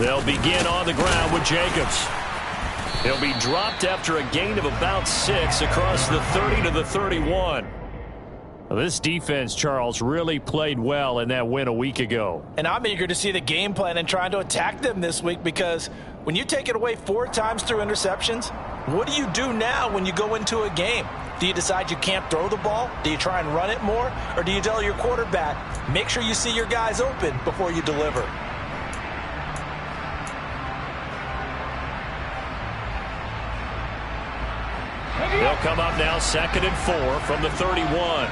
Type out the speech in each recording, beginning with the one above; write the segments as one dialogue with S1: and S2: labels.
S1: They'll begin on the ground with Jacobs. He'll be dropped after a gain of about 6 across the 30 to the 31. Well, this defense, Charles, really played well in that win a week ago.
S2: And I'm eager to see the game plan and trying to attack them this week, because when you take it away 4 times through interceptions, what do you do now when you go into a game? Do you decide you can't throw the ball? Do you try and run it more? Or do you tell your quarterback, make sure you see your guys open before you deliver?
S1: They'll come up now 2nd and 4 from the 31.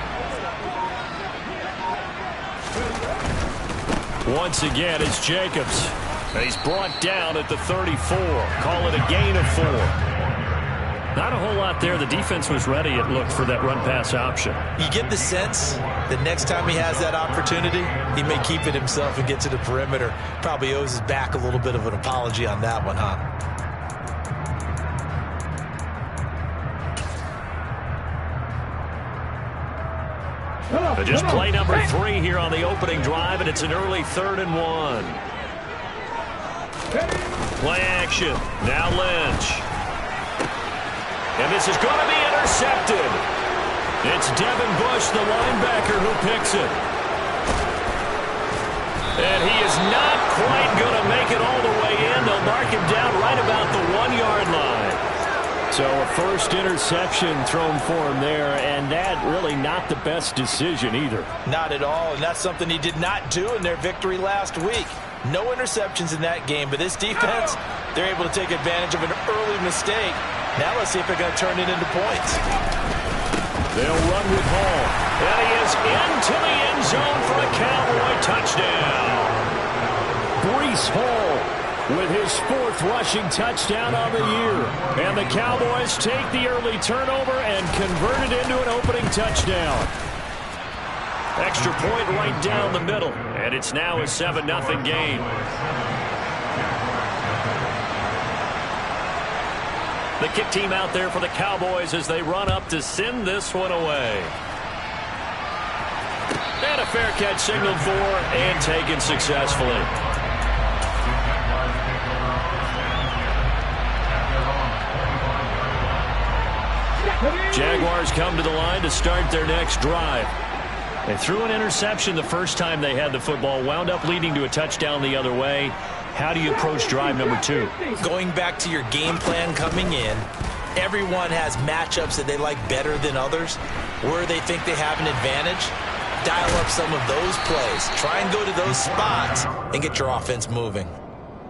S1: Once again, it's Jacobs. He's brought down at the 34. Call it a gain of 4. Not a whole lot there. The defense was ready, it looked, for that run-pass option.
S2: You get the sense that next time he has that opportunity, he may keep it himself and get to the perimeter. Probably owes his back a little bit of an apology on that one, huh?
S1: Just play number 3 here on the opening drive, and it's an early 3rd and 1. Play action. Now Lynch. And this is going to be intercepted. It's Devin Bush, the linebacker, who picks it. And he is not quite going to make it all the way in. They'll mark him down right about the 1-yard line. So a first interception thrown for him there, and that really not the best decision either.
S2: Not at all, and that's something he did not do in their victory last week. No interceptions in that game, but this defense, they're able to take advantage of an early mistake. Now let's see if they're going to turn it into points.
S1: They'll run with Hall, and he is into the end zone for a Cowboy touchdown. Breece Hall with his 4th rushing touchdown on the year. And the Cowboys take the early turnover and convert it into an opening touchdown. Extra point right down the middle. And it's now a 7-0 game. The kick team out there for the Cowboys as they run up to send this one away. And a fair catch signaled for and taken successfully. Jaguars come to the line to start their next drive. They threw an interception the first time they had the football, wound up leading to a touchdown the other way. How do you approach drive number 2?
S2: Going back to your game plan coming in, everyone has matchups that they like better than others. Where they think they have an advantage, dial up some of those plays. Try and go to those spots and get your offense moving.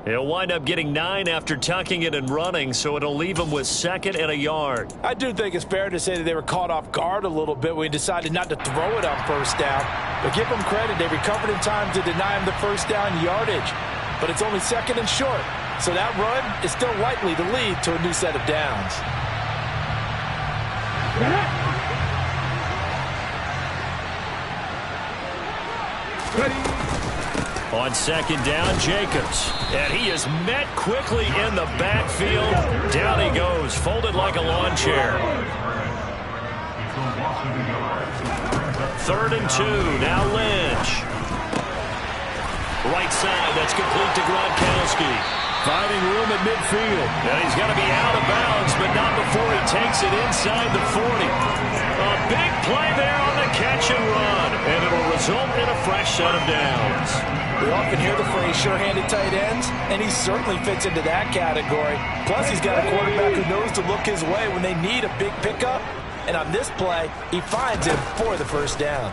S1: He'll wind up getting 9 after tucking it and running, so it'll leave him with 2nd and a yard.
S2: I do think it's fair to say that they were caught off guard a little bit when he decided not to throw it on 1st down. But give them credit, they recovered in time to deny him the 1st down yardage. But it's only 2nd and short, so that run is still likely to lead to a new set of downs.
S1: On 2nd down, Jacobs. And he is met quickly in the backfield. Down he goes, folded like a lawn chair. 3rd and 2, now Lynch. Right side, that's complete to Gronkowski. Finding room at midfield. And he's going to be out of bounds, but not before he takes it inside the 40. A big play there on the catch and run. And it'll result in a fresh set of downs.
S2: We often hear the phrase sure-handed tight ends, and he certainly fits into that category. Plus, he's got a quarterback who knows to look his way when they need a big pickup. And on this play, he finds him for the 1st down.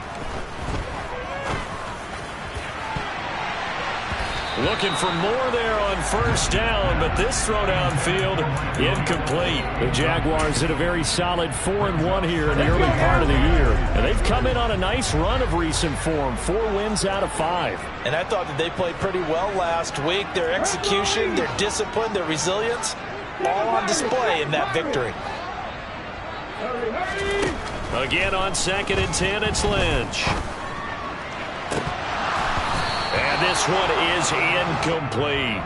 S1: Looking for more there on 1st down, but this throw downfield incomplete. The Jaguars did a very solid 4-1 here in the early part of the year. And they've come in on a nice run of recent form, 4 wins out of 5.
S2: And I thought that they played pretty well last week. Their execution, their discipline, their resilience, all on display in that victory.
S1: Again on 2nd and 10, it's Lynch. And this one is incomplete.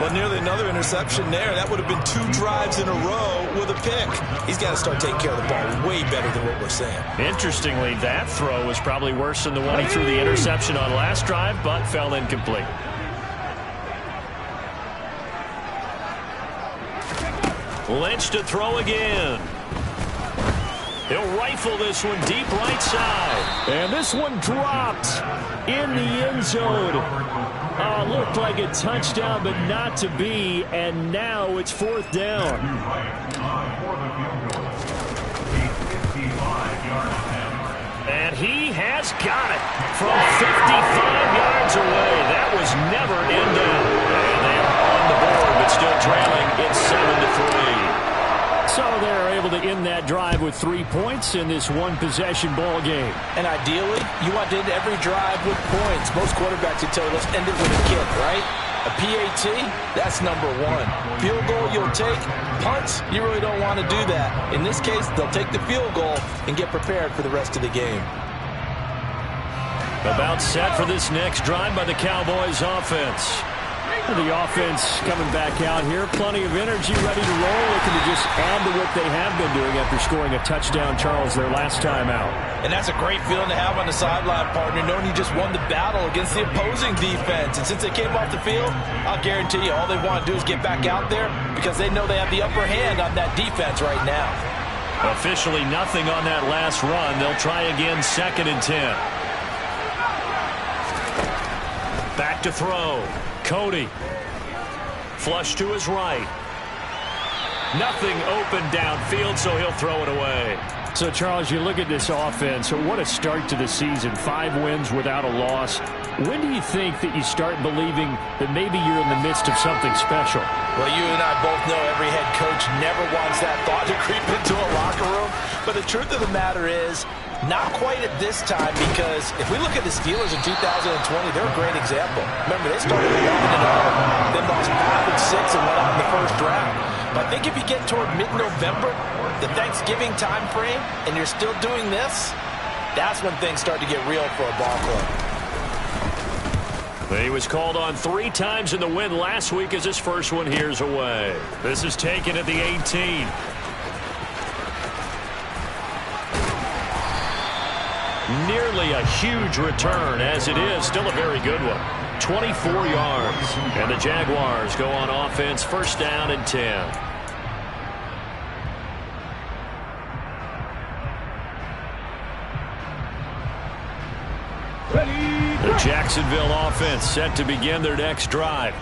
S2: Well, nearly another interception there. That would have been 2 drives in a row with a pick. He's got to start taking care of the ball way better than what we're saying.
S1: Interestingly, that throw was probably worse than the one he threw the interception on last drive, but fell incomplete. Lynch to throw again. He'll rifle this one deep right side. And this one dropped in the end zone. Looked like a touchdown, but not to be. And now it's 4th down. And he has got it from 55 yards away. That was never in doubt. And they are on the board, but still trailing. It's 7-3. So they're able to end that drive with 3 points in this one-possession ball game.
S2: And ideally, you want to end every drive with points. Most quarterbacks would tell you, let's end it with a kick, right? A PAT, that's number 1. Field goal, you'll take. Punts, you really don't want to do that. In this case, they'll take the field goal and get prepared for the rest of the game.
S1: About set for this next drive by the Cowboys offense.
S3: The offense coming back out here. Plenty of energy, ready to roll. Looking to just add to what they have been doing after scoring a touchdown, Charles, their last time out.
S2: And that's a great feeling to have on the sideline, partner, knowing you just won the battle against the opposing defense. And since they came off the field, I'll guarantee you all they want to do is get back out there because they know they have the upper hand on that defense right now.
S1: Officially nothing on that last run. They'll try again, 2nd and 10. Back to throw. Cody. Flush to his right. Nothing open downfield, so he'll throw it away.
S3: So, Charles, you look at this offense. So what a start to the season. 5 wins without a loss. When do you think that you start believing that maybe you're in the midst of something special?
S2: Well, you and I both know every head coach never wants that thought to creep into a locker room. But the truth of the matter is, not quite at this time, because if we look at the Steelers in 2020, they're a great example. Remember, they started 11-0, then lost 5 and 6 and went out in the first round. But I think if you get toward mid-November, the Thanksgiving time frame, and you're still doing this, that's when things start to get real for a ball club.
S1: He was called on 3 times in the win last week as his first one here's away. This is taken at the 18. Nearly a huge return, as it is still a very good one. 24 yards. And the Jaguars go on offense, 1st down and 10. The Jacksonville offense set to begin their next drive.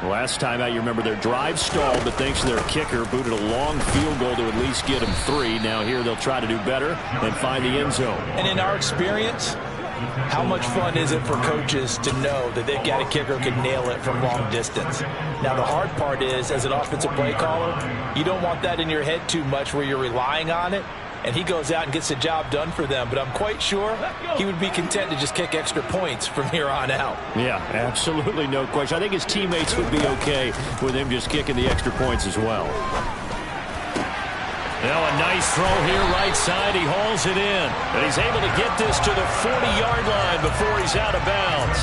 S1: Last time out, you remember their drive stalled, but thanks to their kicker, booted a long field goal to at least get them 3. Now here they'll try to do better and find the end zone.
S2: And in our experience, how much fun is it for coaches to know that they've got a kicker who can nail it from long distance? Now, the hard part is, as an offensive play caller, you don't want that in your head too much where you're relying on it. And he goes out and gets the job done for them. But I'm quite sure he would be content to just kick extra points from here on out.
S3: Yeah, absolutely no question. I think his teammates would be okay with him just kicking the extra points as well.
S1: Now a nice throw here right side. He hauls it in. And he's able to get this to the 40-yard line before he's out of bounds.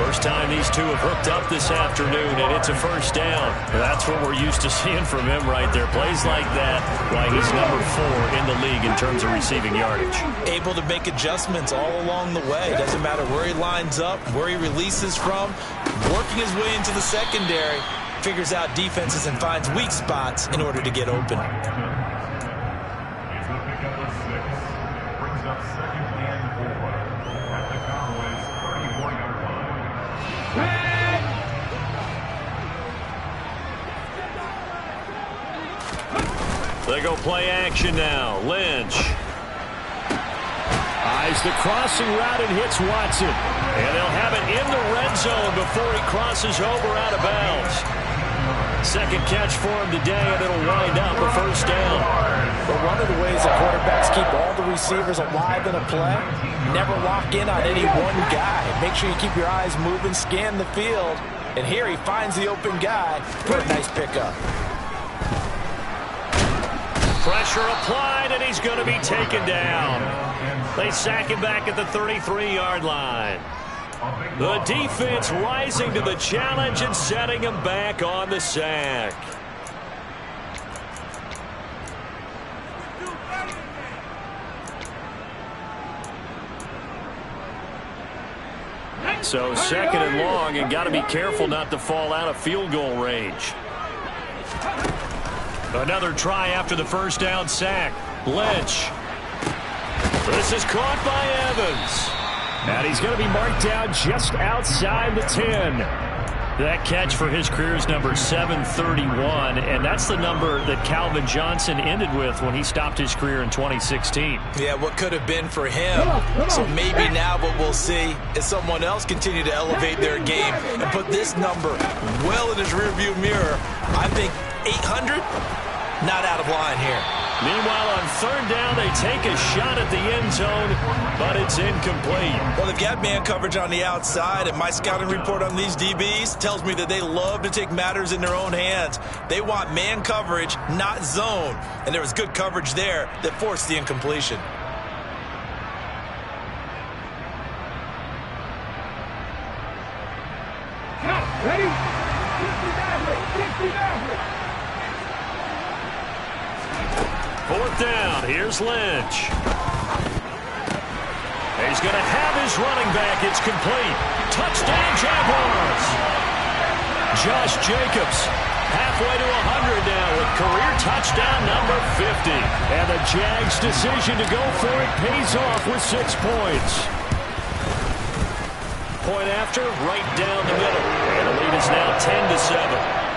S1: First time these two have hooked up this afternoon, and it's a 1st down. That's what we're used to seeing from him right there. Plays like that, why he's number 4 in the league in terms of receiving yardage.
S2: Able to make adjustments all along the way. Doesn't matter where he lines up, where he releases from. Working his way into the secondary. Figures out defenses and finds weak spots in order to get open.
S1: They go play action now. Lynch.
S3: Eyes the crossing route and hits Watson.
S1: And they'll have it in the red zone before he crosses over out of bounds. Second catch for him today, and it'll wind up a 1st down.
S2: But one of the ways that quarterbacks keep all the receivers alive in a play, never lock in on any one guy. Make sure you keep your eyes moving, scan the field. And here he finds the open guy for a nice pickup.
S1: Pressure applied, and he's going to be taken down. They sack him back at the 33-yard line. The defense rising to the challenge and setting him back on the sack. So 2nd and long, and got to be careful not to fall out of field goal range.
S3: Another try after the first down sack. Lynch. This is caught by Evans. And he's going to be marked down just outside the 10. That catch for his career is number 731, and that's the number that Calvin Johnson ended with when he stopped his career in 2016.
S2: Yeah, what could have been for him. So maybe now what we'll see is someone else continue to elevate their game and put this number well in his rearview mirror. I think 800, not out of line here.
S3: Meanwhile, on third down, they take a shot at the end zone, but it's incomplete.
S2: Well, they've got man coverage on the outside, and my scouting report on these DBs tells me that they love to take matters in their own hands. They want man coverage, not zone. And there was good coverage there that forced the incompletion.
S4: Ready? 60
S3: Fourth down, here's Lynch. He's going to have his running back. It's complete. Touchdown, Jaguars. Josh Jacobs, halfway to 100 now with career touchdown number 50. And the Jags' decision to go for it pays off with 6 points. Point after, right down the middle. And the lead is now 10-7.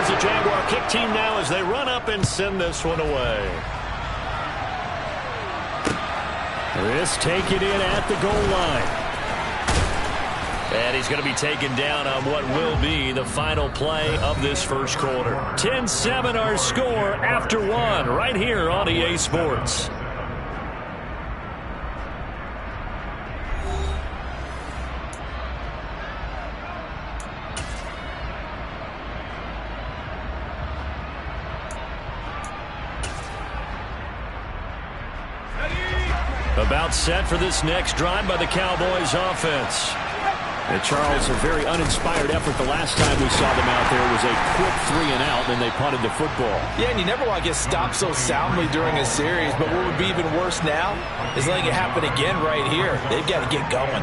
S3: The Jaguar kick team now as they run up and send this one away. This taken in at the goal line. And he's going to be taken down on what will be the final play of this first quarter. 10-7 our score after one right here on EA Sports. About set for this next drive by the Cowboys offense.
S1: And Charles, a very uninspired effort the last time we saw them out there was a quick 3-and-out, and they punted the football.
S2: Yeah, and you never want to get stopped so soundly during a series, but what would be even worse now is letting it happen again right here. They've got to get going.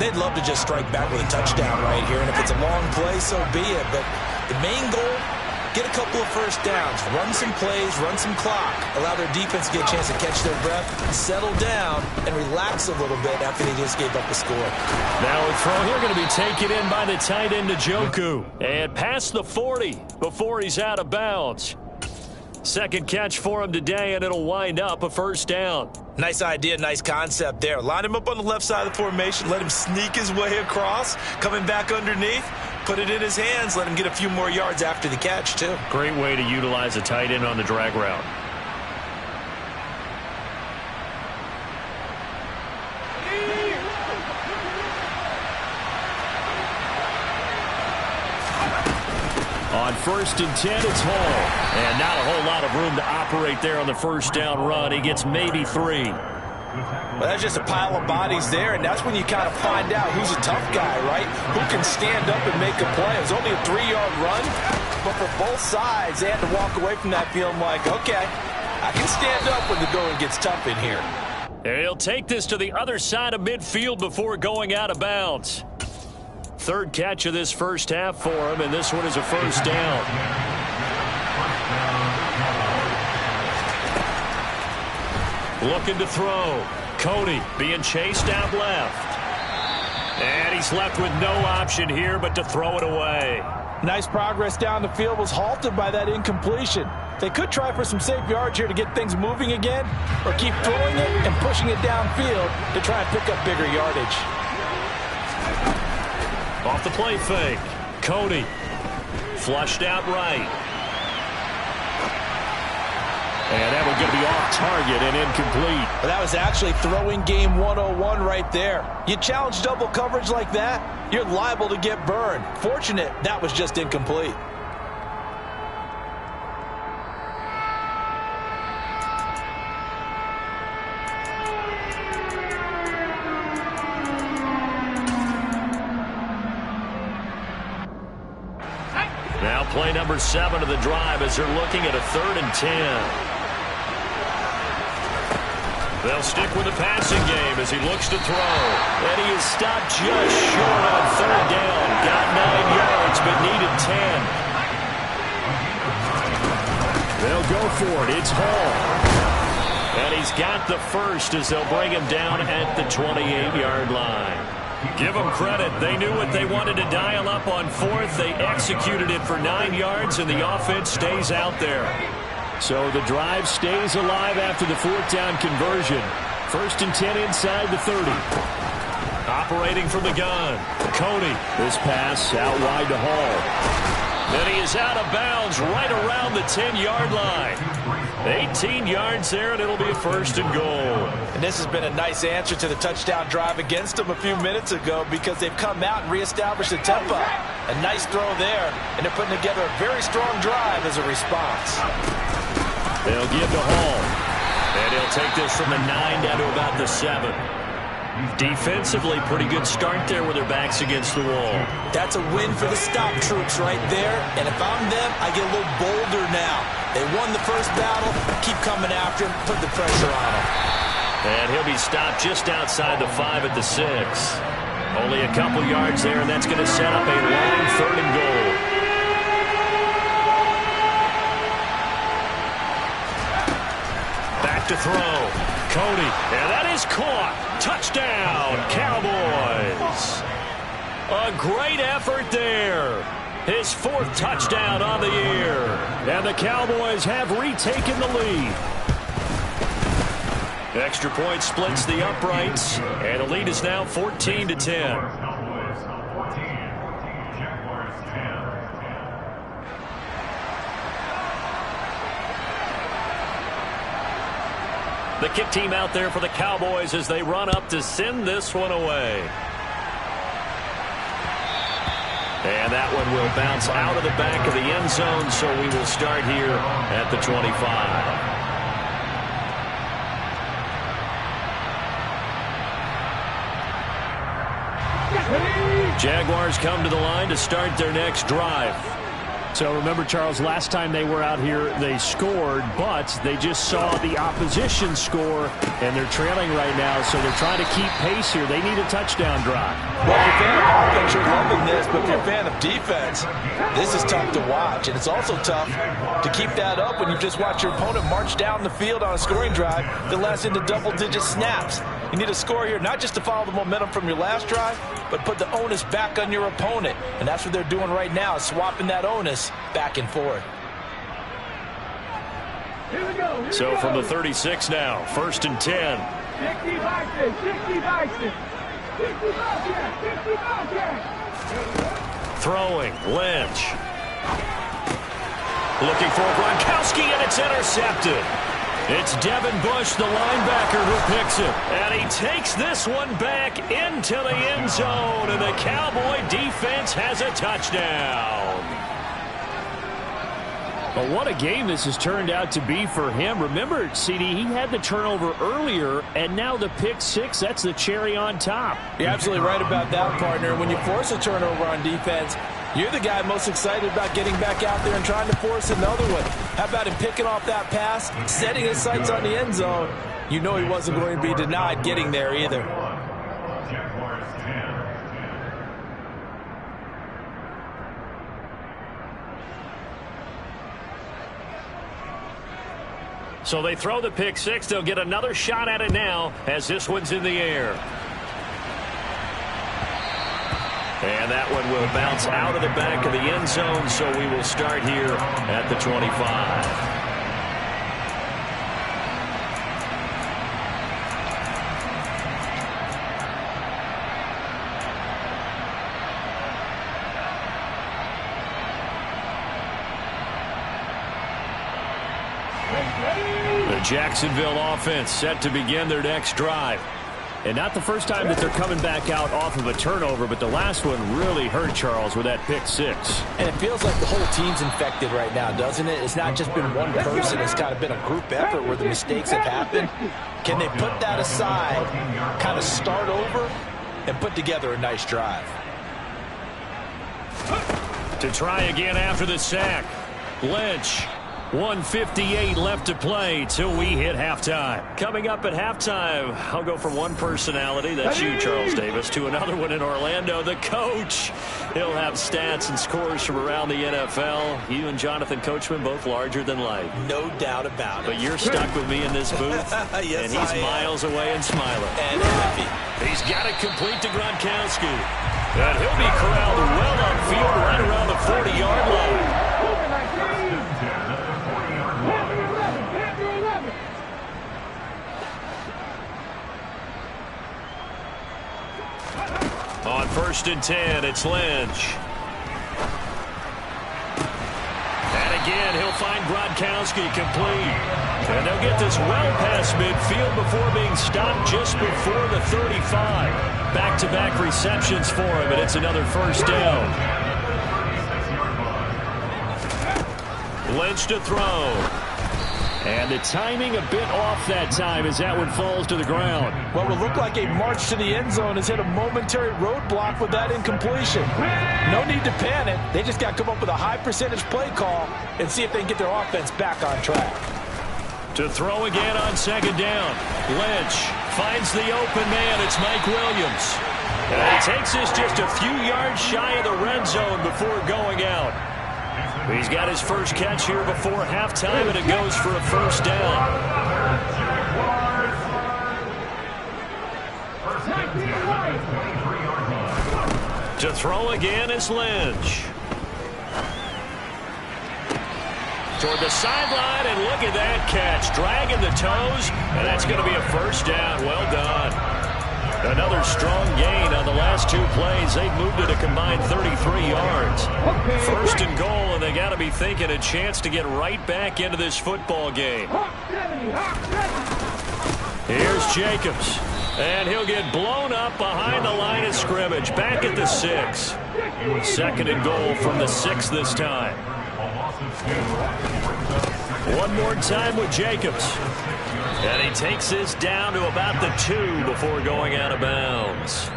S2: They'd love to just strike back with a touchdown right here, and if it's a long play, so be it. But the main goal, get a couple of first downs, run some plays, run some clock, allow their defense to get a chance to catch their breath, settle down, and relax a little bit after they just gave up the score.
S3: Now a throw here going to be taken in by the tight end Njoku. And past the 40 before he's out of bounds. Second catch for him today, and it'll wind up a first down.
S2: Nice idea, nice concept there. Line him up on the left side of the formation, let him sneak his way across, coming back underneath. Put it in his hands, let him get a few more yards after the catch, too.
S3: Great way to utilize a tight end on the drag route. On 1st and 10, it's Hall. And not a whole lot of room to operate there on the first down run. He gets maybe 3.
S2: Well, that's just a pile of bodies there, and that's when you kind of find out who's a tough guy, right? Who can stand up and make a play. It was only a 3-yard run, but for both sides, they had to walk away from that feeling like, okay, I can stand up when the going gets tough in here.
S3: And he'll take this to the other side of midfield before going out of bounds. Third catch of this first half for him, and this one is a first down. Looking to throw. Cody being chased out left. And he's left with no option here but to throw it away.
S2: Nice progress down the field, was halted by that incompletion. They could try for some safe yards here to get things moving again, or keep throwing it and pushing it downfield to try and pick up bigger yardage.
S3: Off the play fake. Cody flushed out right. And that one's going to be off target and incomplete.
S2: Well, that was actually throwing game 101 right there. You challenge double coverage like that, you're liable to get burned. Fortunate that was just incomplete.
S3: Now play number 7 of the drive as they're looking at a 3rd and 10. They'll stick with the passing game as he looks to throw. And he is stopped just short on 3rd down. Got 9 yards, but needed 10. They'll go for it. It's Hall. And he's got the first as they'll bring him down at the 28-yard line. Give them credit. They knew what they wanted to dial up on fourth. They executed it for 9 yards, and the offense stays out there. So the drive stays alive after the fourth down conversion. 1st and 10 inside the 30. Operating from the gun. Coney. This pass out wide to Hall. And he is out of bounds right around the 10-yard line. 18 yards there, and it'll be a 1st and goal.
S2: And this has been a nice answer to the touchdown drive against them a few minutes ago because they've come out and reestablished the tempo. A nice throw there, and they're putting together a very strong drive as a response.
S3: They'll give to Hall. And he'll take this from the 9 down to about the 7. Defensively, pretty good start there with their backs against the wall.
S2: That's a win for the stop troops right there. And if I'm them, I get a little bolder now. They won the first battle. Keep coming after him. Put the pressure on him.
S3: And he'll be stopped just outside the 5 at the 6. Only a couple yards there, and that's going to set up a long 3rd and goal. Back to throw. Cody, and that is caught. Touchdown, Cowboys. A great effort there. His 4th touchdown on the year. And the Cowboys have retaken the lead. Extra point splits the uprights, and the lead is now 14-10.
S4: Jaguars 10.
S3: The kick team out there for the Cowboys as they run up to send this one away. And that one will bounce out of the back of the end zone, so we will start here at the 25. Jaguars come to the line to start their next drive.
S1: So remember, Charles, last time they were out here, they scored, but they just saw the opposition score, and they're trailing right now, so they're trying to keep pace here. They need a touchdown drive.
S2: Well, if you're a fan of offense, you're loving this, but if you're a fan of defense, this is tough to watch, and it's also tough to keep that up when you just watch your opponent march down the field on a scoring drive that lasts into double-digit snaps. You need a score here, not just to follow the momentum from your last drive, but put the onus back on your opponent. And that's what they're doing right now, swapping that onus back and forth.
S4: Here we go.
S3: So from the 36 now, 1st and 10.
S4: 60
S3: Throwing, Lynch. Looking for Gronkowski, and it's intercepted. It's Devin Bush, the linebacker, who picks it. And he takes this one back into the end zone, and the Cowboy defense has a touchdown.
S1: But what a game this has turned out to be for him. Remember, CD, he had the turnover earlier, and now the pick 6, that's the cherry on top.
S2: You're absolutely right about that, partner. When you force a turnover on defense, you're the guy most excited about getting back out there and trying to force another one. How about him picking off that pass, setting his sights on the end zone? You know he wasn't going to be denied getting there either.
S4: Jaguars 10.
S3: So they throw the pick 6. They'll get another shot at it now as this one's in the air. And that one will bounce out of the back of the end zone, so we will start here at the 25. The Jacksonville offense set to begin their next drive.
S1: And not the first time that they're coming back out off of a turnover, but the last one really hurt Charles with that pick 6.
S2: And it feels like the whole team's infected right now, doesn't it? It's not just been one person. It's kind of been a group effort where the mistakes have happened. Can they put that aside, kind of start over, and put together a nice drive?
S3: To try again after the sack. Lynch. 1:58 left to play till we hit halftime. Coming up at halftime, I'll go from one personality, that's you, Charles Davis, to another one in Orlando, the coach. He'll have stats and scores from around the NFL. You and Jonathan Coachman both larger than life.
S2: No doubt about it.
S3: But you're stuck with me in this booth,
S2: yes,
S3: and he's miles away and smiling.
S2: And happy.
S3: He's got it complete to Gronkowski. And he'll be corralled well upfield right around the 40-yard line. On 1st and 10, it's Lynch. And again, he'll find Gronkowski complete. And they'll get this well past midfield before being stopped just before the 35. Back-to-back receptions for him, and it's another 1st down. Lynch to throw. And the timing a bit off that time as that one falls to the ground.
S2: What would look like a march to the end zone has hit a momentary roadblock with that incompletion. No need to panic. They just got to come up with a high percentage play call and see if they can get their offense back on track.
S3: To throw again on 2nd down. Lynch finds the open man. It's Mike Williams. And he takes this just a few yards shy of the red zone before going out. He's got his first catch here before halftime, and it goes for a 1st down. To throw again is Lynch. Toward the sideline, and look at that catch. Dragging the toes, and that's going to be a 1st down. Well done. Another strong gain on the last 2 plays. They've moved it a combined 33 yards. 1st and goal, and they got to be thinking a chance to get right back into this football game. Here's Jacobs, and he'll get blown up behind the line of scrimmage. Back at the 6. 2nd and goal from the 6 this time. One more time with Jacobs. And he takes this down to about the 2 before going out of bounds.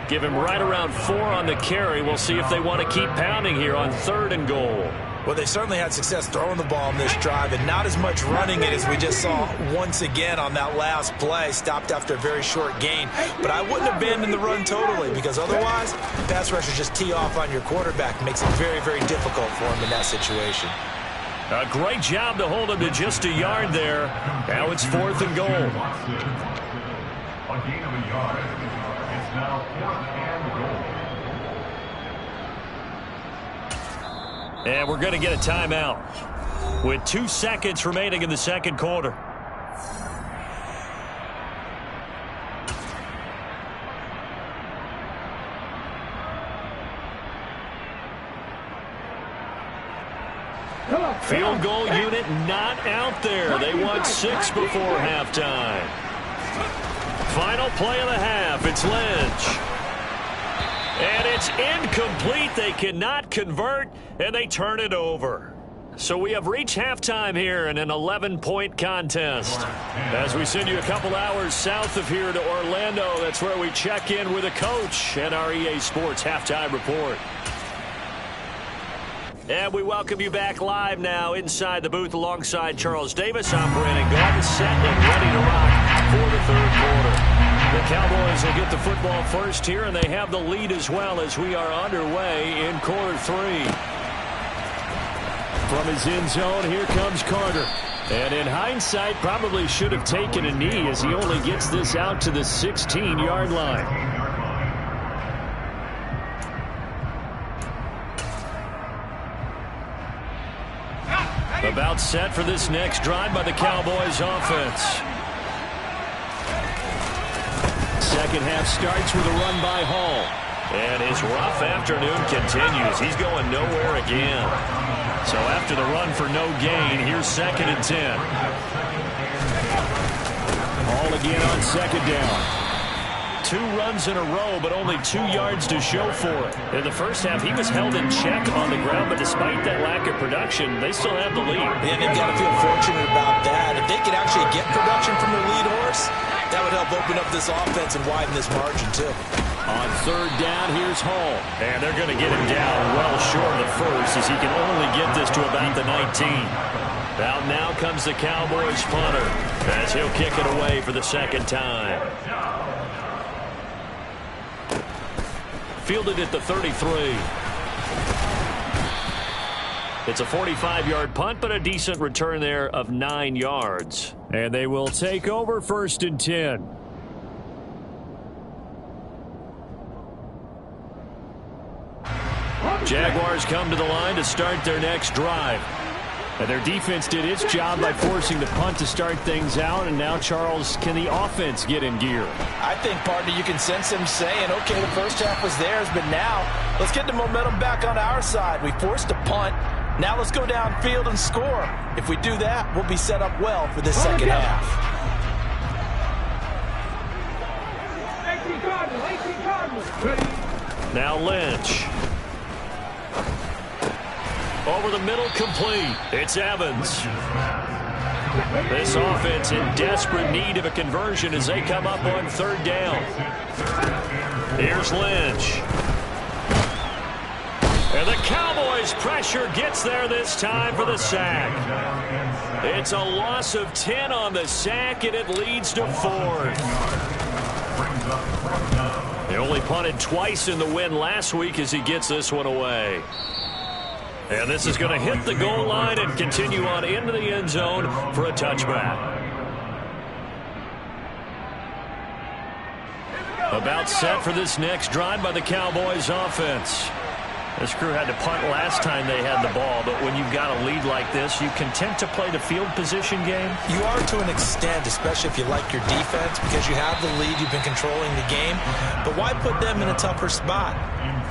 S3: Give him right around 4 on the carry. We'll see if they want to keep pounding here on 3rd and goal.
S2: Well, they certainly had success throwing the ball in this drive and not as much running it as we just saw once again on that last play. Stopped after a very short gain. But I wouldn't abandon the run totally because otherwise, pass rushers just tee off on your quarterback. Makes it very, very difficult for him in that situation.
S3: A great job to hold him to just a yard there. Now it's 4th and goal.
S4: A gain of a yard. It's now 4th and goal.
S3: And we're going to get a timeout with 2 seconds remaining in the 2nd quarter. Field goal unit not out there. They want 6 before halftime. Final play of the half. It's Lynch. And it's incomplete. They cannot convert, and they turn it over. So we have reached halftime here in an 11-point contest. As we send you a couple hours south of here to Orlando, that's where we check in with a coach and our EA Sports Halftime Report. And we welcome you back live now inside the booth alongside Charles Davis. I'm Brandon Gordon, set and ready to rock for the 3rd quarter. The Cowboys will get the football first here, and they have the lead as well as we are underway in quarter 3. From his end zone, here comes Carter. And in hindsight, probably should have taken a knee as he only gets this out to the 16-yard line. About set for this next drive by the Cowboys offense. Second half starts with a run by Hall. And his rough afternoon continues. He's going nowhere again. So after the run for no gain, here's 2nd and 10. Hall again on 2nd down. 2 runs in a row, but only 2 yards to show for it. In the first half, he was held in check on the ground, but despite that lack of production, they still have the lead.
S2: And they've got to feel fortunate about that. If they could actually get production from their lead horse, that would help open up this offense and widen this margin, too.
S3: On 3rd down, here's Hall. And they're going to get him down well short of the first as he can only get this to about the 19. Out now comes the Cowboys punter as he'll kick it away for the 2nd time. fielded at the 33. It's a 45-yard punt, but a decent return there of 9 yards. And they will take over 1st and 10. Jaguars come to the line to start their next drive. And their defense did its job by forcing the punt to start things out. And now, Charles, can the offense get in gear?
S2: I think, partner, you can sense them saying, okay, the first half was theirs, but now let's get the momentum back on our side. We forced a punt. Now let's go downfield and score. If we do that, we'll be set up well for this second half.
S3: Now Lynch. Over the middle, complete. It's Evans. This offense in desperate need of a conversion as they come up on 3rd down. Here's Lynch. And the Cowboys' pressure gets there this time for the sack. It's a loss of 10 on the sack, and it leads to 4th. He only punted twice in the win last week as he gets this one away. And this is going to hit the goal line and continue on into the end zone for a touchback. About set for this next drive by the Cowboys offense. This crew had to punt last time they had the ball, but when you've got a lead like this, you content to play the field position game?
S2: You are to an extent, especially if you like your defense, because you have the lead, you've been controlling the game. But why put them in a tougher spot?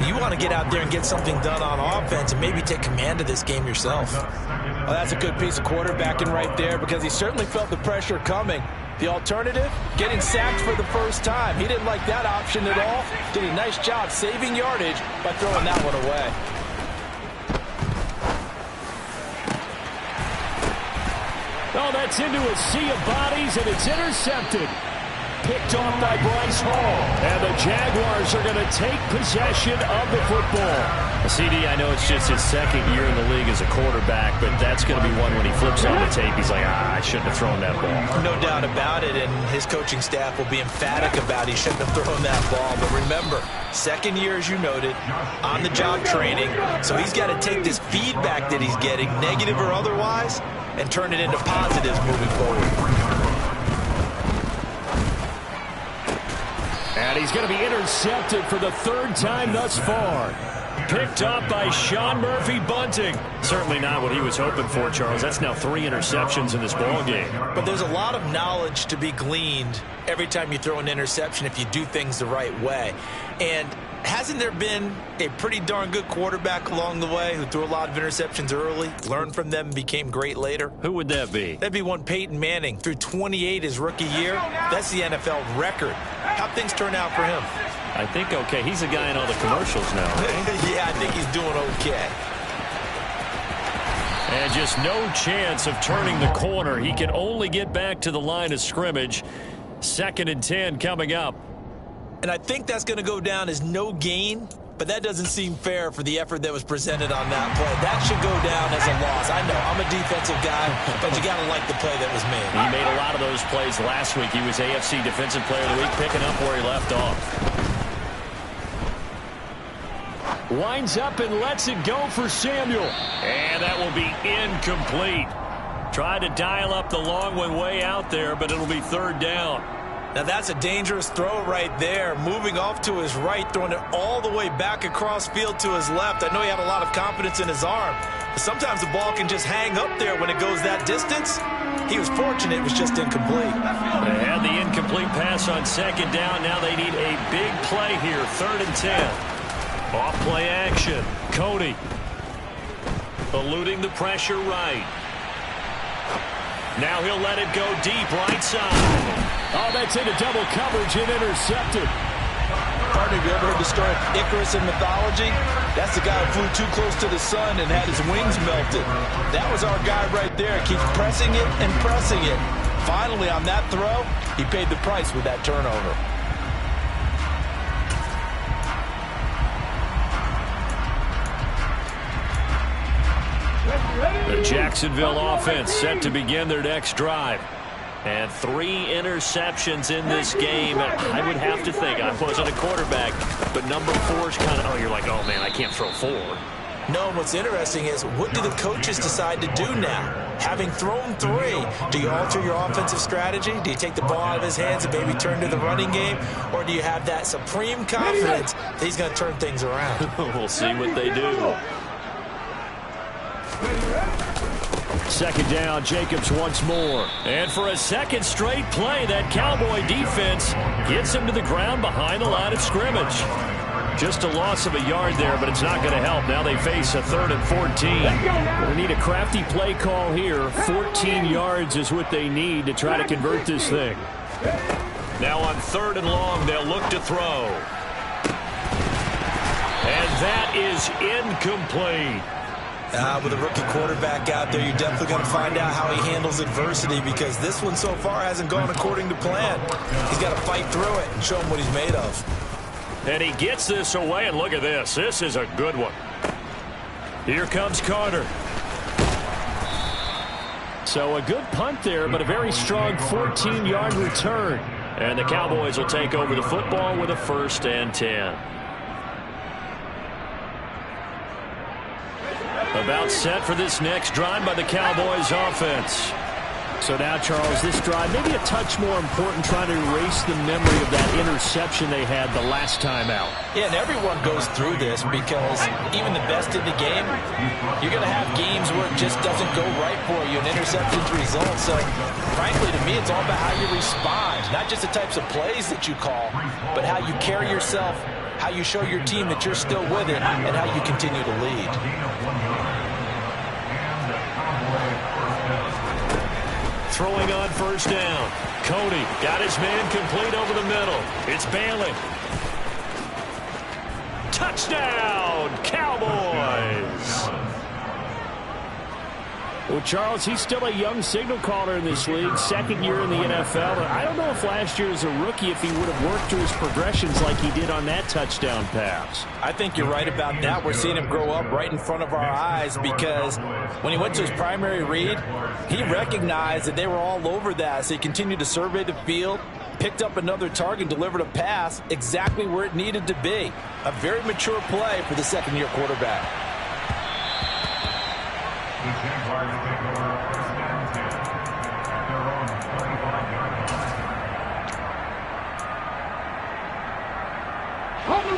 S2: You want to get out there and get something done on offense and maybe take command of this game yourself. Well, that's a good piece of quarterbacking right there because he certainly felt the pressure coming. The alternative, getting sacked for the first time. He didn't like that option at all. Did a nice job saving yardage by throwing that one away.
S3: Oh, that's into a sea of bodies, and it's intercepted. Picked off by Bryce Hall. And the Jaguars are going to take possession of the football. CD, I know it's just his 2nd year in the league as a quarterback, but that's going to be one when he flips on the tape. He's like, I shouldn't have thrown that ball.
S2: No doubt about it, and his coaching staff will be emphatic about he shouldn't have thrown that ball. But remember, 2nd year, as you noted, on-the-job training, so he's got to take this feedback that he's getting, negative or otherwise, and turn it into positives moving forward.
S3: And he's going to be intercepted for the 3rd time thus far. Picked up by Sean Murphy Bunting. Certainly not what he was hoping for, Charles. That's now 3 interceptions in this ball game.
S2: But there's a lot of knowledge to be gleaned every time you throw an interception if you do things the right way. And hasn't there been a pretty darn good quarterback along the way who threw a lot of interceptions early, learned from them, and became great later?
S3: Who would that be?
S2: That'd be one Peyton Manning. Threw 28 his rookie year. That's the NFL record. How'd things turn out for him?
S3: I think okay. He's a guy in all the commercials now, right?
S2: Yeah, I think he's doing okay.
S3: And just no chance of turning the corner. He can only get back to the line of scrimmage. 2nd and 10 coming up.
S2: And I think that's going to go down as no gain, but that doesn't seem fair for the effort that was presented on that play. That should go down as a loss. I know, I'm a defensive guy, but you got to like the play that was made.
S3: He made a lot of those plays last week. He was AFC Defensive Player of the Week, picking up where he left off. Winds up and lets it go for Samuel. And that will be incomplete. Tried to dial up the long one way out there, but it'll be 3rd down.
S2: Now that's a dangerous throw right there. Moving off to his right, throwing it all the way back across field to his left. I know he had a lot of confidence in his arm, but sometimes the ball can just hang up there when it goes that distance. He was fortunate it was just incomplete.
S3: They had the incomplete pass on 2nd down. Now they need a big play here, 3rd and 10. Off play action. Cody eluding the pressure right. Now he'll let it go deep right side. Oh, that's into double coverage and intercepted.
S2: Partner, have you ever heard the story of Icarus in mythology? That's the guy who flew too close to the sun and had his wings melted. That was our guy right there. Keeps pressing it and pressing it. Finally, on that throw, he paid the price with that turnover.
S3: The Jacksonville offense set to begin their next drive. And 3 interceptions in this game. I would have to think, I wasn't a quarterback, but number 4 is kind of, oh, you're like, oh, man, I can't throw 4.
S2: No, what's interesting is, what do the coaches decide to do now? Having thrown 3, do you alter your offensive strategy? Do you take the ball out of his hands and maybe turn to the running game? Or do you have that supreme confidence that he's going to turn things around?
S3: We'll see what they do.
S1: Second down, Jacobs once more.
S3: And for a second straight play, that Cowboy defense gets him to the ground behind the line of scrimmage. Just a loss of a yard there, but it's not going to help. Now they face a 3rd and 14.
S1: They need a crafty play call here. 14 yards is what they need to try to convert this thing.
S3: Now on 3rd and long, they'll look to throw. And that is incomplete.
S2: With a rookie quarterback out there, you're definitely going to find out how he handles adversity, because this one so far hasn't gone according to plan. He's got to fight through it and show him what he's made of.
S3: And he gets this away, and look at this. This is a good one. Here comes Carter.
S1: So a good punt there, but a very strong 14-yard return.
S3: And the Cowboys will take over the football with a 1st and 10. About set for this next drive by the Cowboys offense.
S1: So now, Charles, this drive maybe a touch more important, trying to erase the memory of that interception they had the last time out.
S2: Yeah, and everyone goes through this, because even the best in the game, you're going to have games where it just doesn't go right for you, and interceptions result. So, frankly, to me, it's all about how you respond, not just the types of plays that you call, but how you carry yourself, how you show your team that you're still with it, and how you continue to lead.
S3: Throwing on 1st down. Cody got his man complete over the middle. It's Bailey. Touchdown, Cowboys!
S1: Well, Charles, he's still a young signal caller in this league, 2nd year in the NFL. I don't know if last year as a rookie, if he would have worked through his progressions like he did on that touchdown pass.
S2: I think you're right about that. We're seeing him grow up right in front of our eyes, because when he went to his primary read, he recognized that they were all over that. So he continued to survey the field, picked up another target, delivered a pass exactly where it needed to be. A very mature play for the 2nd-year quarterback.
S4: The Jaguars take over 1st and 10 at their own 35-yard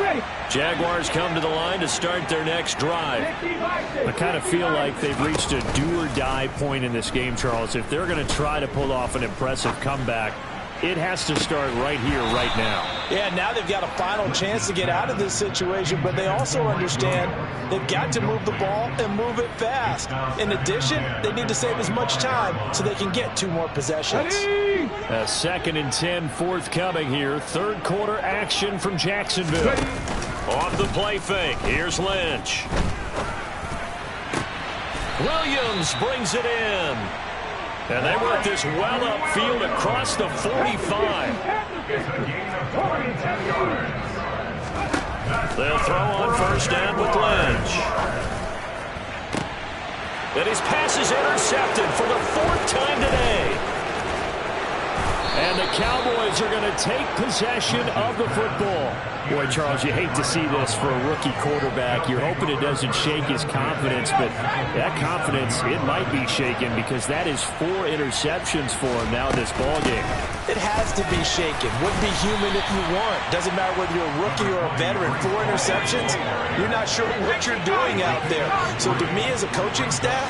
S4: line.
S3: Jaguars come to the line to start their next drive.
S1: I kind of feel like they've reached a do-or-die point in this game, Charles. If they're going to try to pull off an impressive comeback, it has to start right here, right now.
S2: Yeah, now they've got a final chance to get out of this situation, but they also understand they've got to move the ball and move it fast. In addition, they need to save as much time so they can get 2 more possessions.
S1: A 2nd and 10 forthcoming here. 3rd quarter action from Jacksonville.
S3: Off the play fake, here's Lynch. Williams brings it in. And they work this well upfield across the 45. They'll throw on 1st down with Lynch. And his pass is intercepted for the 4th time today.
S1: And the Cowboys are going to take possession of the football. Boy, Charles, you hate to see this for a rookie quarterback. You're hoping it doesn't shake his confidence, but that confidence, it might be shaken, because that is 4 interceptions for him now in this ballgame.
S2: It has to be shaken. Wouldn't be human if you weren't. Doesn't matter whether you're a rookie or a veteran. 4 interceptions, you're not sure what you're doing out there. So to me as a coaching staff,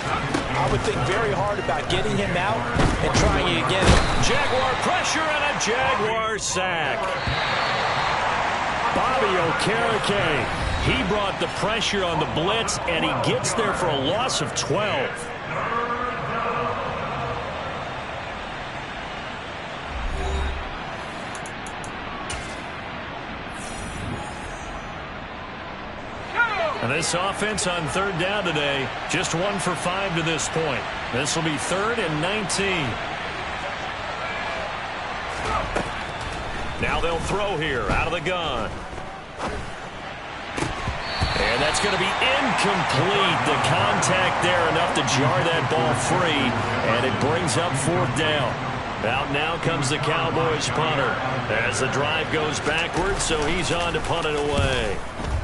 S2: I would think very hard about getting him out and trying it again.
S3: Jaguar pressure and a Jaguar sack.
S1: Bobby Okereke,
S3: he brought the pressure on the blitz, and he gets there for a loss of 12. And this offense on 3rd down today, just 1 for 5 to this point. This will be 3rd and 19. Now they'll throw here out of the gun. And that's going to be incomplete. The contact there enough to jar that ball free, and it brings up 4th down. Out now comes the Cowboys punter as the drive goes backwards, so he's on to punt it away.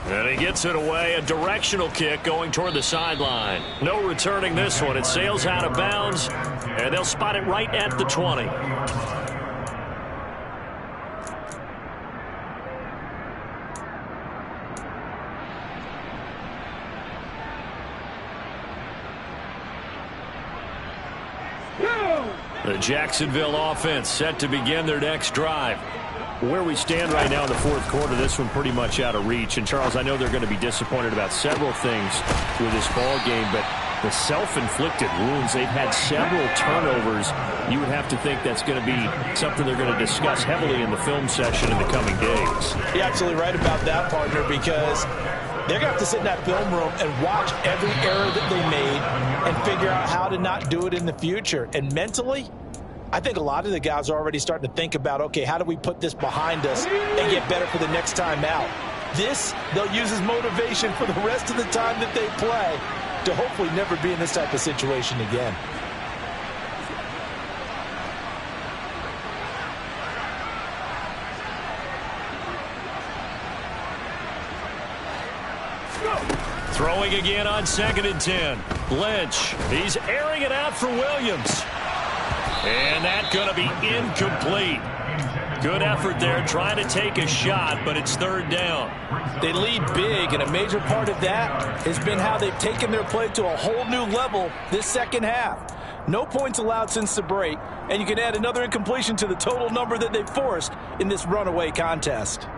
S3: And he gets it away, a directional kick going toward the sideline. No returning this one. It sails out of bounds, and they'll spot it right at the 20. The Jacksonville offense set to begin their next drive. Where we stand right now in the fourth quarter, this one pretty much out of reach. And, Charles, I know they're going to be disappointed about several things with this ball game, but the self-inflicted wounds, they've had several turnovers. You would have to think that's going to be something they're going to discuss heavily in the film session in the coming days.
S2: You're absolutely right about that, partner, because they're going to have to sit in that film room and watch every error that they made and figure out how to not do it in the future. And mentally, I think a lot of the guys are already starting to think about, okay, how do we put this behind us and get better for the next time out? This, they'll use as motivation for the rest of the time that they play to hopefully never be in this type of situation again.
S3: Throwing again on 2nd and 10. Lynch, he's airing it out for Williams. And that's going to be incomplete. Good effort there trying to take a shot, but it's 3rd down.
S2: They lead big, and a major part of that has been how they've taken their play to a whole new level this second half. No points allowed since the break, and you can add another incompletion to the total number that they forced in this runaway contest.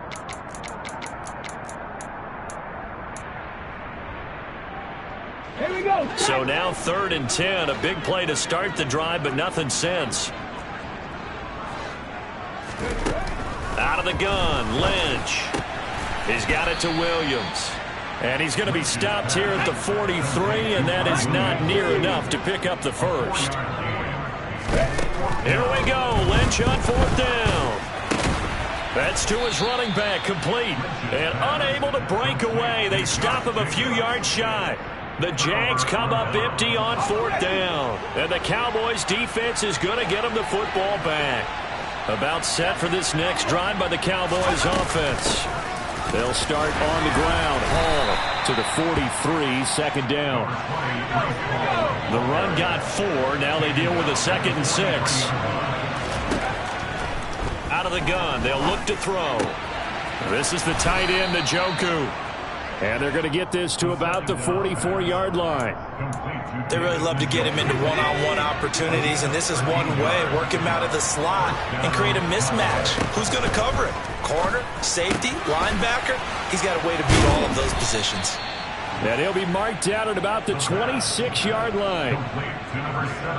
S1: Here we go.
S3: So now 3rd and 10, a big play to start the drive, but nothing since. Out of the gun, Lynch. He's got it to Williams. And he's going to be stopped here at the 43, and that is not near enough to pick up the first. Here we go, Lynch on 4th down. That's to his running back, complete. And unable to break away, they stop him a few yards shy. The Jags come up empty on 4th down. And the Cowboys defense is going to get them the football back. About set for this next drive by the Cowboys offense. They'll start on the ground. Hall to the 43, 2nd down. The run got 4. Now they deal with a 2nd and 6. Out of the gun. They'll look to throw. This is the tight end, Njoku. And they're going to get this to about the 44-yard line.
S2: They really love to get him into one-on-one opportunities, and this is one way. Work him out of the slot and create a mismatch. Who's going to cover it? Corner, safety, linebacker? He's got a way to beat all of those positions.
S3: And he'll be marked out at about the 26-yard line.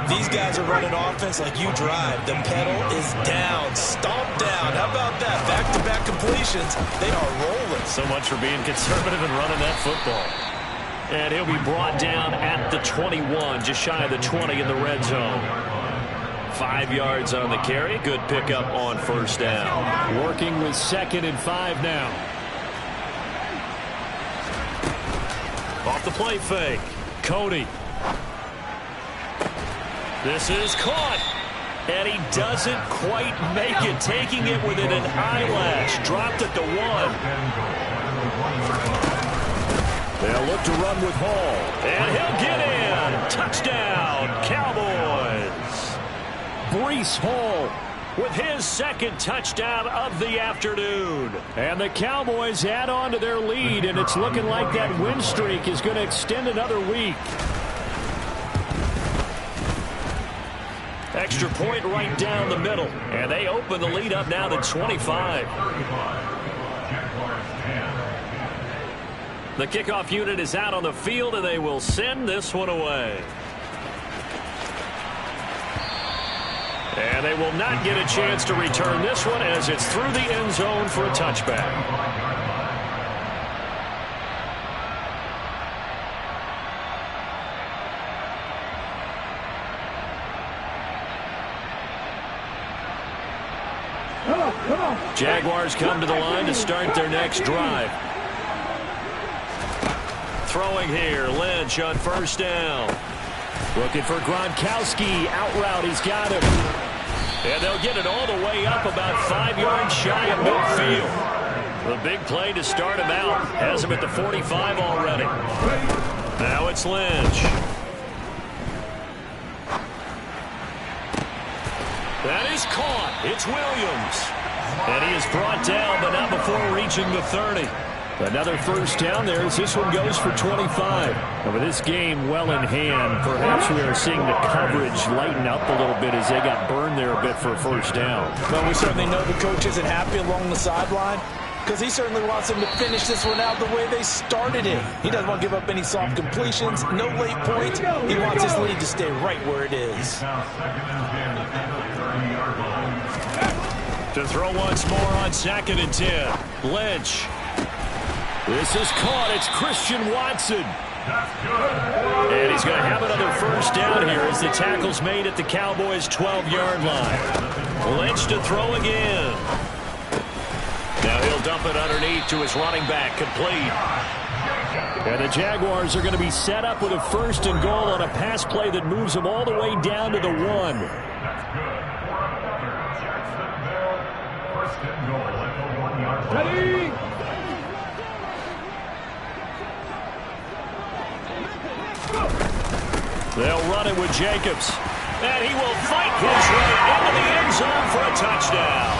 S2: These guys are running offense like you drive. The pedal is down, stomp down. How about that? Back-to-back completions. They are rolling.
S3: So much for being conservative and running that football. And he'll be brought down at the 21, just shy of the 20 in the red zone. 5 yards on the carry. Good pickup on 1st down. Working with 2nd and 5 now. Off the play fake. Cody. This is caught. And he doesn't quite make it. Taking it within an eyelash. Dropped at the 1. They'll look to run with Hall. And he'll get in. Touchdown, Cowboys. Breece Hall with his 2nd touchdown of the afternoon. And the Cowboys add on to their lead, and it's looking like that win streak is going to extend another week. Extra point right down the middle, and they open the lead up now to 25. The kickoff unit is out on the field, and they will send this one away. And they will not get a chance to return this one as it's through the end zone for a touchback. Jaguars come to the line to start their next drive. Throwing here, Lynch on 1st down. Looking for Gronkowski. Out route, he's got him. And they'll get it all the way up about 5 yards shy of midfield. The big play to start him out. Has him at the 45 already. Now it's Lynch. That is caught. It's Williams. And he is brought down, but not before reaching the 30. Another first down there as this one goes for 25. And with this game well in hand, perhaps we are seeing the coverage lighten up a little bit as they got burned there a bit for a first down.
S2: But we certainly know the coach isn't happy along the sideline because he certainly wants them to finish this one out the way they started it. He doesn't want to give up any soft completions, no late points. He wants his lead to stay right where it is.
S3: To throw once more on 2nd and 10. Lynch. This is caught. It's Christian Watson. And he's going to have another first down here as the tackle's made at the Cowboys' 12-yard line. Lynch to throw again. Now he'll dump it underneath to his running back, complete. And the Jaguars are going to be set up with a 1st and goal on a pass play that moves them all the way down to the 1.
S4: Ready?
S3: They'll run it with Jacobs. And he will fight his way into the end zone for a touchdown.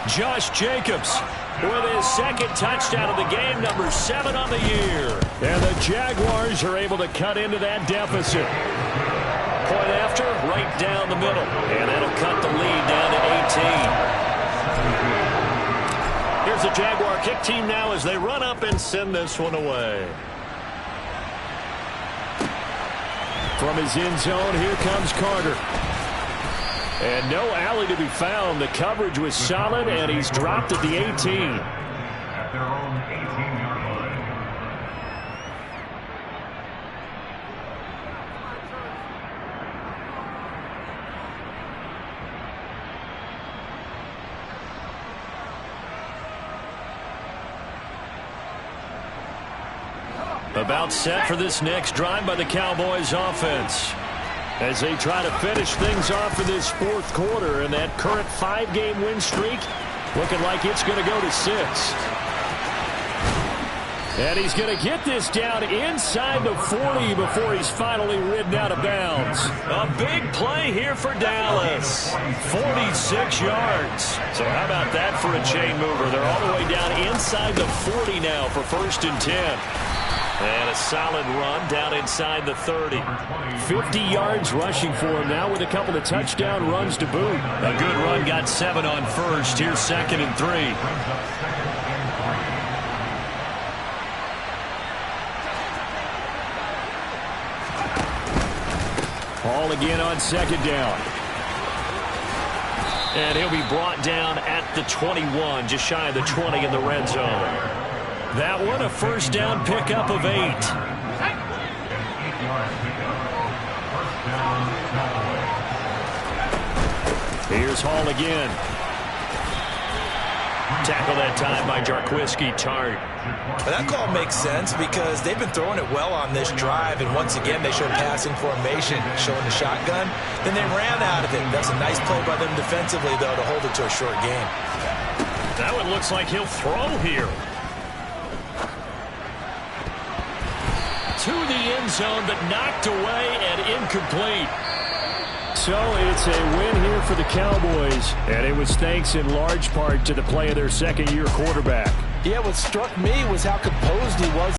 S3: Josh Jacobs with his 2nd touchdown of the game, number 7 on the year. And the Jaguars are able to cut into that deficit. Point after, right down the middle. And that'll cut the lead down to 18. Here's the Jaguar kick team now as they run up and send this one away. From his end zone, here comes Carter. And no alley to be found. The coverage was solid, and he's dropped at the 18.
S4: At their own 18-yard line.
S3: About set for this next drive by the Cowboys offense as they try to finish things off in this 4th quarter, and that current 5-game win streak looking like it's going to go to 6. And he's going to get this down inside the 40 before he's finally ridden out of bounds. A big play here for Dallas. 46 yards. So how about that for a chain mover? They're all the way down inside the 40 now for 1st and 10. And a solid run down inside the 30. 50 yards rushing for him now with a couple of touchdown runs to boot. A good run, got 7 on 1st. Here's 2nd and 3. Ball again on 2nd down. And he'll be brought down at the 21, just shy of the 20 in the red zone. That one a first down pickup of 8. Here's Hall again. Tackle that time by Jarquiski Tart.
S2: That call makes sense because they've been throwing it well on this drive, and once again they showed passing formation, showing the shotgun. Then they ran out of it. That's a nice play by them defensively, though, to hold it to a short game.
S3: That one looks like he'll throw here. To the end zone, but knocked away and incomplete. So it's a win here for the Cowboys, and it was thanks in large part to the play of their 2nd-year quarterback.
S2: Yeah, what struck me was how composed he was.